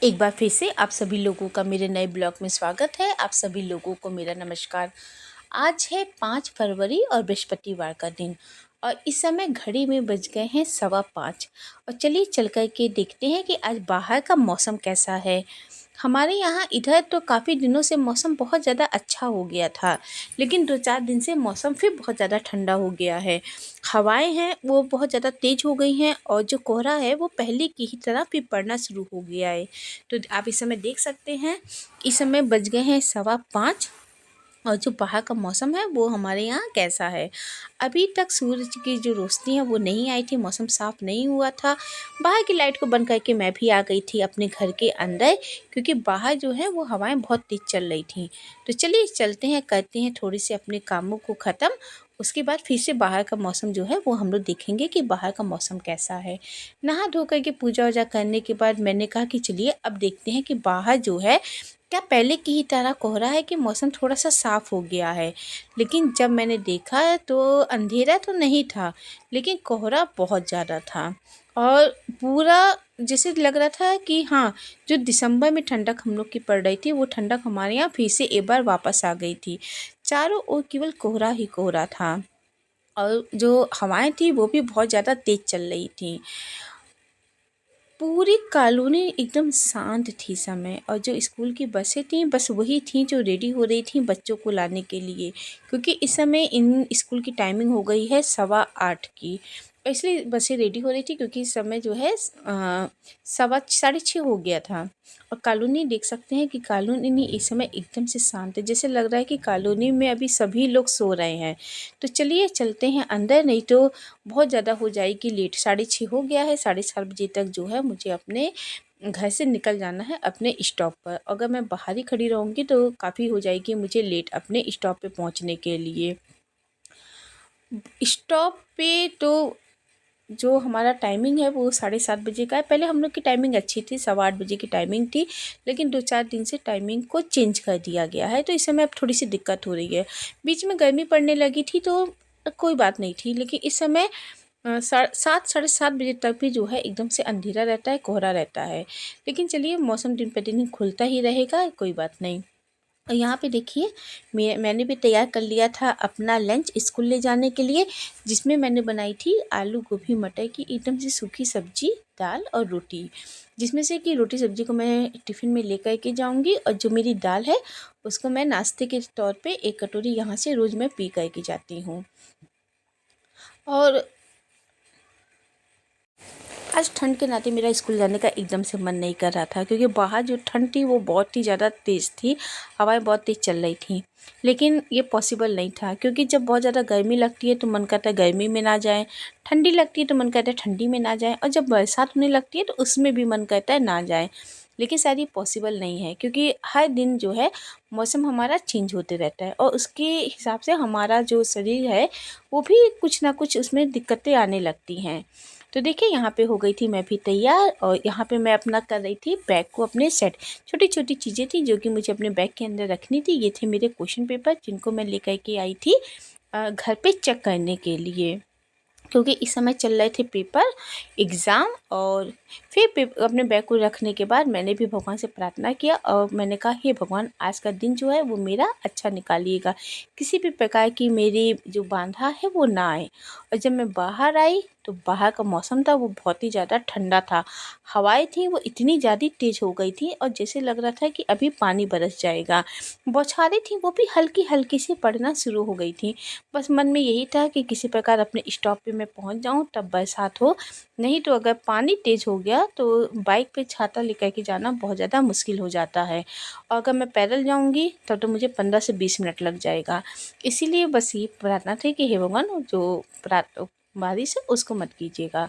एक बार फिर से आप सभी लोगों का मेरे नए ब्लॉग में स्वागत है। आप सभी लोगों को मेरा नमस्कार। आज है 5 फरवरी और बृहस्पतिवार का दिन और इस समय घड़ी में बज गए हैं 5:15। और चलिए चल कर के देखते हैं कि आज बाहर का मौसम कैसा है। हमारे यहाँ इधर तो काफ़ी दिनों से मौसम बहुत ज़्यादा अच्छा हो गया था, लेकिन 2-4 दिन से मौसम फिर बहुत ज़्यादा ठंडा हो गया है। हवाएं हैं वो बहुत ज़्यादा तेज़ हो गई हैं और जो कोहरा है वो पहले की ही तरह फिर पड़ना शुरू हो गया है। तो आप इस समय देख सकते हैं, इस समय बज गए हैं 5:15 और जो बाहर का मौसम है वो हमारे यहाँ कैसा है। अभी तक सूरज की जो रोशनी है वो नहीं आई थी, मौसम साफ़ नहीं हुआ था। बाहर की लाइट को बंद करके मैं भी आ गई थी अपने घर के अंदर, क्योंकि बाहर जो है वो हवाएं बहुत तेज़ चल रही थी। तो चलिए चलते हैं, करते हैं थोड़े से अपने कामों को ख़त्म। उसके बाद फिर से बाहर का मौसम जो है वो हम लोग देखेंगे कि बाहर का मौसम कैसा है। नहा धो कर के पूजा वूजा करने के बाद मैंने कहा कि चलिए अब देखते हैं कि बाहर जो है क्या पहले की ही तरह कोहरा है कि मौसम थोड़ा सा साफ़ हो गया है। लेकिन जब मैंने देखा तो अंधेरा तो नहीं था, लेकिन कोहरा बहुत ज़्यादा था और पूरा जैसे लग रहा था कि हाँ, जो दिसंबर में ठंडक हम लोग की पड़ रही थी वो ठंडक हमारे यहाँ फिर से एक बार वापस आ गई थी। चारों ओर केवल कोहरा ही कोहरा था और जो हवाएं थी वो भी बहुत ज़्यादा तेज़ चल रही थी। पूरी कॉलोनी एकदम शांत थी समय, और जो स्कूल की बसें थीं बस वही थीं जो रेडी हो रही थीं बच्चों को लाने के लिए, क्योंकि इस समय इन स्कूल की टाइमिंग हो गई है 8:15 की। इसलिए बसें रेडी हो रही थी क्योंकि इस समय जो है 6:30 हो गया था। और कॉलोनी देख सकते हैं कि कॉलोनी इस समय एकदम से शांत है, जैसे लग रहा है कि कॉलोनी में अभी सभी लोग सो रहे हैं। तो चलिए चलते हैं अंदर, नहीं तो बहुत ज़्यादा हो जाएगी लेट। 6:30 हो गया है, 7:30 तक जो है मुझे अपने घर से निकल जाना है अपने स्टॉप पर। अगर मैं बाहर ही खड़ी रहूँगी तो काफ़ी हो जाएगी मुझे लेट अपने स्टॉप पे पहुँचने के लिए। स्टॉप पे तो जो हमारा टाइमिंग है वो 7:30 का है। पहले हम लोग की टाइमिंग अच्छी थी, 8:15 की टाइमिंग थी, लेकिन 2-4 दिन से टाइमिंग को चेंज कर दिया गया है, तो इस समय अब थोड़ी सी दिक्कत हो रही है। बीच में गर्मी पड़ने लगी थी तो कोई बात नहीं थी, लेकिन इस समय 7 साढ़े 7 बजे तक भी जो है एकदम से अंधेरा रहता है, कोहरा रहता है। लेकिन चलिए मौसम दिन पे दिन खुलता ही रहेगा, कोई बात नहीं। और यहाँ पे देखिए, मैंने भी तैयार कर लिया था अपना लंच स्कूल ले जाने के लिए, जिसमें मैंने बनाई थी आलू गोभी मटर की एकदम से सूखी सब्जी, दाल और रोटी। जिसमें से कि रोटी सब्जी को मैं टिफ़िन में लेकर के जाऊँगी और जो मेरी दाल है उसको मैं नाश्ते के तौर पे 1 कटोरी यहाँ से रोज़ मैं पी कर के जाती हूँ। और आज ठंड के नाते मेरा स्कूल जाने का एकदम से मन नहीं कर रहा था, क्योंकि बाहर जो ठंड थी वो बहुत ही ज़्यादा तेज़ थी, हवाएं बहुत तेज़ चल रही थी। लेकिन ये पॉसिबल नहीं था, क्योंकि जब बहुत ज़्यादा गर्मी लगती है तो मन करता है गर्मी में ना जाएं, ठंडी लगती है तो मन करता है ठंडी में ना जाएं, और जब बरसात होने लगती है तो उसमें भी मन करता है ना जाएं। लेकिन शायद ये पॉसिबल नहीं है, क्योंकि हर दिन जो है मौसम हमारा चेंज होते रहता है और उसके हिसाब से हमारा जो शरीर है वो भी कुछ ना कुछ उसमें दिक्कतें आने लगती हैं। तो देखिए यहाँ पे हो गई थी मैं भी तैयार, और यहाँ पे मैं अपना कर रही थी बैग को अपने सेट। छोटी छोटी चीज़ें थी जो कि मुझे अपने बैग के अंदर रखनी थी। ये थे मेरे क्वेश्चन पेपर जिनको मैं लेकर के आई थी घर पे चेक करने के लिए, क्योंकि इस समय चल रहे थे पेपर एग्ज़ाम। और फिर अपने बैग को रखने के बाद मैंने भी भगवान से प्रार्थना किया और मैंने कहा हे भगवान, आज का दिन जो है वो मेरा अच्छा निकालिएगा, किसी भी प्रकार की मेरी जो बाधा है वो ना आए। और जब मैं बाहर आई तो बाहर का मौसम था वो बहुत ही ज़्यादा ठंडा था। हवाएं थी वो इतनी ज़्यादा तेज़ हो गई थी और जैसे लग रहा था कि अभी पानी बरस जाएगा। बौछारें थी वो भी हल्की हल्की सी पड़ना शुरू हो गई थी। बस मन में यही था कि किसी प्रकार अपने स्टॉप पे मैं पहुंच जाऊं, तब बरसात हो। नहीं तो अगर पानी तेज़ हो गया तो बाइक पे छाता लेकर के जाना बहुत ज़्यादा मुश्किल हो जाता है, और अगर मैं पैदल जाऊंगी तब तो मुझे 15 से 20 मिनट लग जाएगा। इसीलिए बस ये प्रार्थना थी कि हे भगवान, जो बारिश है उसको मत कीजिएगा।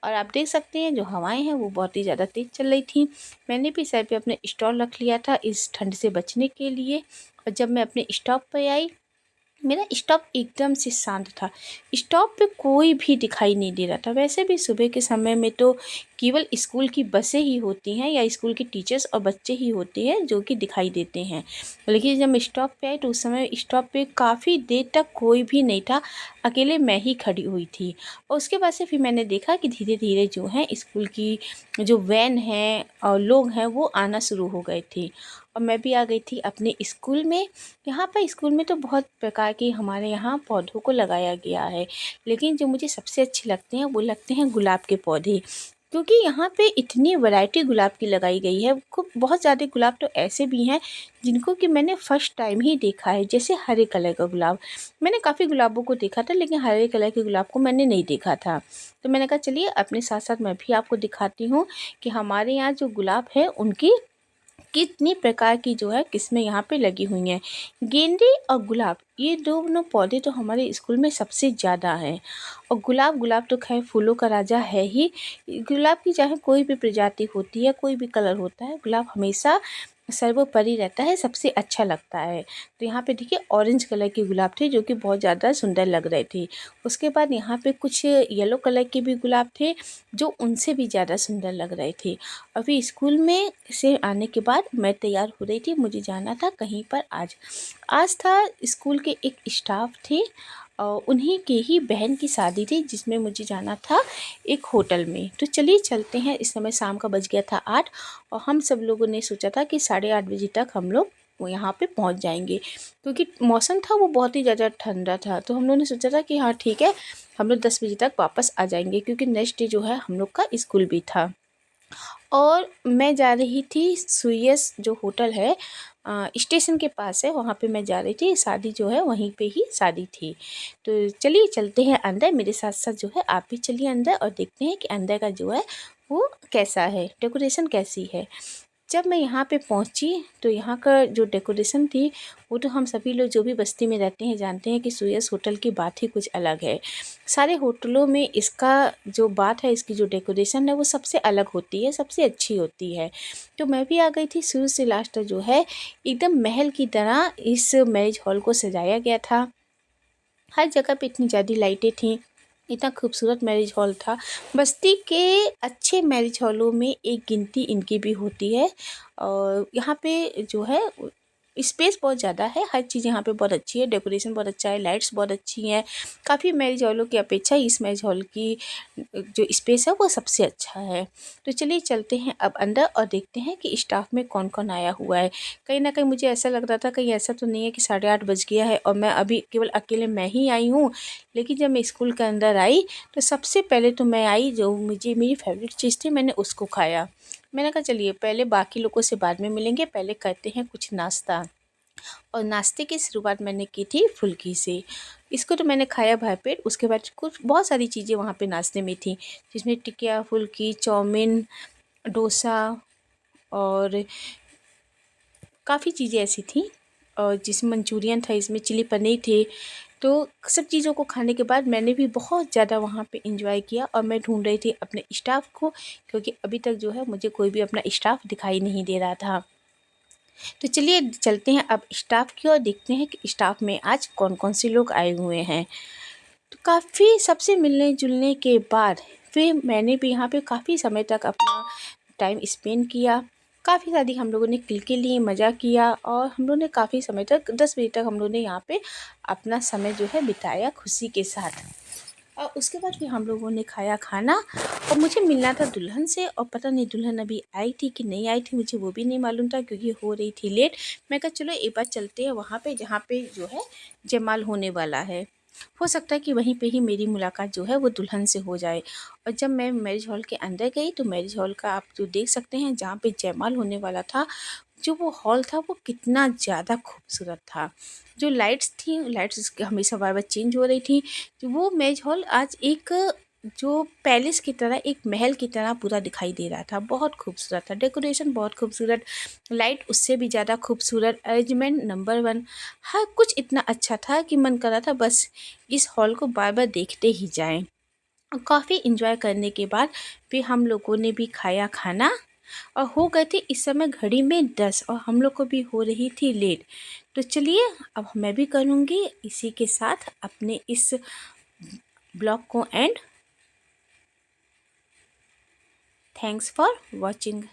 और आप देख सकते हैं जो हवाएं हैं वो बहुत ही ज़्यादा तेज़ चल रही थी। मैंने भी साइड पे अपने स्टॉल रख लिया था इस ठंड से बचने के लिए। और जब मैं अपने स्टॉप पर आई मेरा स्टॉप एकदम से शांत था। स्टॉप पे कोई भी दिखाई नहीं दे रहा था। वैसे भी सुबह के समय में तो केवल स्कूल की बसें ही होती हैं या स्कूल के टीचर्स और बच्चे ही होते हैं जो कि दिखाई देते हैं। लेकिन जब मैं स्टॉप पे आई तो उस समय स्टॉप पे काफ़ी देर तक कोई भी नहीं था, अकेले मैं ही खड़ी हुई थी। और उसके बाद से फिर मैंने देखा कि धीरे-धीरे जो है स्कूल की जो वैन है और लोग हैं वो आना शुरू हो गए थे। और मैं भी आ गई थी अपने स्कूल में। यहाँ पर स्कूल में तो बहुत प्रकार के हमारे यहाँ पौधों को लगाया गया है, लेकिन जो मुझे सबसे अच्छे लगते हैं वो लगते हैं गुलाब के पौधे। क्योंकि यहाँ पे इतनी वैरायटी गुलाब की लगाई गई है। खूब बहुत ज़्यादा गुलाब तो ऐसे भी हैं जिनको कि मैंने फ़र्स्ट टाइम ही देखा है, जैसे हरे कलर का गुलाब। मैंने काफ़ी गुलाबों को देखा था लेकिन हरे कलर के गुलाब को मैंने नहीं देखा था। तो मैंने कहा चलिए अपने साथ साथ मैं भी आपको दिखाती हूँ कि हमारे यहाँ जो गुलाब है उनकी कितनी प्रकार की जो है किस्में यहाँ पे लगी हुई हैं। गेंदे और गुलाब ये दोनों पौधे तो हमारे स्कूल में सबसे ज़्यादा हैं। और गुलाब गुलाब तो खैर फूलों का राजा है ही। गुलाब की चाहे कोई भी प्रजाति होती है, कोई भी कलर होता है, गुलाब हमेशा सर्वोपरि रहता है, सबसे अच्छा लगता है। तो यहाँ पे देखिए ऑरेंज कलर के गुलाब थे जो कि बहुत ज़्यादा सुंदर लग रहे थे। उसके बाद यहाँ पे कुछ येलो कलर के भी गुलाब थे जो उनसे भी ज़्यादा सुंदर लग रहे थे। अभी स्कूल में से आने के बाद मैं तैयार हो रही थी, मुझे जाना था कहीं पर आज। आज था स्कूल के एक स्टाफ थे और उन्हीं के ही बहन की शादी थी जिसमें मुझे जाना था एक होटल में। तो चलिए चलते हैं। इस समय शाम का बज गया था 8 और हम सब लोगों ने सोचा था कि 8:30 बजे तक हम लोग वो यहाँ पे पहुँच जाएंगे, क्योंकि मौसम था वो बहुत ही ज़्यादा ठंडा था। तो हम लोगों ने सोचा था कि हाँ ठीक है, हम लोग 10 बजे तक वापस आ जाएंगे, क्योंकि नेक्स्ट डे जो है हम लोग का स्कूल भी था। और मैं जा रही थी सुयस जो होटल है स्टेशन के पास है, वहाँ पे मैं जा रही थी। शादी जो है वहीं पे ही शादी थी। तो चलिए चलते हैं अंदर, मेरे साथ साथ जो है आप भी चलिए अंदर और देखते हैं कि अंदर का जो है वो कैसा है, डेकोरेशन कैसी है। जब मैं यहाँ पे पहुँची तो यहाँ का जो डेकोरेशन थी वो तो हम सभी लोग जो भी बस्ती में रहते हैं जानते हैं कि सुयस होटल की बात ही कुछ अलग है। सारे होटलों में इसका जो बात है, इसकी जो डेकोरेशन है वो सबसे अलग होती है, सबसे अच्छी होती है। तो मैं भी आ गई थी। शुरू से लास्ट तक जो है एकदम महल की तरह इस मैरिज हॉल को सजाया गया था। हर जगह पे इतनी ज़्यादा लाइटें थीं, इतना खूबसूरत मैरिज हॉल था। बस्ती के अच्छे मैरिज हॉलों में एक गिनती इनकी भी होती है। और यहाँ पे जो है स्पेस बहुत ज़्यादा है, हर चीज़ यहाँ पे बहुत अच्छी है, डेकोरेशन बहुत अच्छा है, लाइट्स बहुत अच्छी हैं। काफ़ी मैरिज हॉलों की अपेक्षा इस मैरिज हॉल की जो स्पेस है वो सबसे अच्छा है। तो चलिए चलते हैं अब अंदर और देखते हैं कि स्टाफ में कौन कौन आया हुआ है। कहीं ना कहीं मुझे ऐसा लग रहा था कहीं ऐसा तो नहीं है कि 8:30 बज गया है और मैं अभी केवल अकेले मैं ही आई हूँ। लेकिन जब मैं स्कूल के अंदर आई तो सबसे पहले तो मैं आई, जो मुझे मेरी फेवरेट चीज़ थी मैंने उसको खाया। मैंने कहा चलिए पहले बाकी लोगों से बाद में मिलेंगे, पहले करते हैं कुछ नाश्ता। और नाश्ते की शुरुआत मैंने की थी फुल्की से। इसको तो मैंने खाया भरपेट। उसके बाद कुछ बहुत सारी चीज़ें वहाँ पे नाश्ते में थी, जिसमें टिकिया, फुल्की, चाउमीन, डोसा और काफ़ी चीज़ें ऐसी थी। और जिसमें मंचूरियन था, इसमें चिली पनीर थे। तो सब चीज़ों को खाने के बाद मैंने भी बहुत ज़्यादा वहाँ पे एंजॉय किया और मैं ढूंढ रही थी अपने स्टाफ को, क्योंकि अभी तक जो है मुझे कोई भी अपना स्टाफ दिखाई नहीं दे रहा था। तो चलिए चलते हैं अब स्टाफ की और देखते हैं कि स्टाफ में आज कौन कौन से लोग आए हुए हैं। तो काफ़ी सबसे मिलने जुलने के बाद फिर मैंने भी यहाँ पे काफ़ी समय तक अपना टाइम स्पेंड किया। काफ़ी सारी हम लोगों ने किलके लिए, मज़ा किया और हम लोगों ने काफ़ी समय तक 10 बजे तक हम लोगों ने यहाँ पे अपना समय जो है बिताया खुशी के साथ। और उसके बाद फिर हम लोगों ने खाया खाना और मुझे मिलना था दुल्हन से, और पता नहीं दुल्हन अभी आई थी कि नहीं आई थी, मुझे वो भी नहीं मालूम था क्योंकि हो रही थी लेट। मैं कहा चलो एक बार चलते हैं वहाँ पे जहाँ पे जो है जयमाल होने वाला है। हो सकता है कि वहीं पे ही मेरी मुलाकात जो है वो दुल्हन से हो जाए। और जब मैं मैरिज हॉल के अंदर गई तो मैरिज हॉल का आप जो देख सकते हैं जहाँ पे जयमाल होने वाला था, जो वो हॉल था वो कितना ज़्यादा खूबसूरत था। जो लाइट्स थी, लाइट्स हमेशा बार बार चेंज हो रही थी। तो वो मैरिज हॉल आज एक जो पैलेस की तरह, एक महल की तरह पूरा दिखाई दे रहा था। बहुत खूबसूरत था, डेकोरेशन बहुत खूबसूरत, लाइट उससे भी ज़्यादा खूबसूरत, अरेंजमेंट नंबर 1। हर कुछ इतना अच्छा था कि मन कर रहा था बस इस हॉल को बार बार देखते ही जाएं। काफ़ी इंजॉय करने के बाद फिर हम लोगों ने भी खाया खाना और हो गए थे इस समय घड़ी में 10 और हम लोग को भी हो रही थी लेट। तो चलिए अब मैं भी करूँगी इसी के साथ अपने इस ब्लॉग को एंड। Thanks for watching.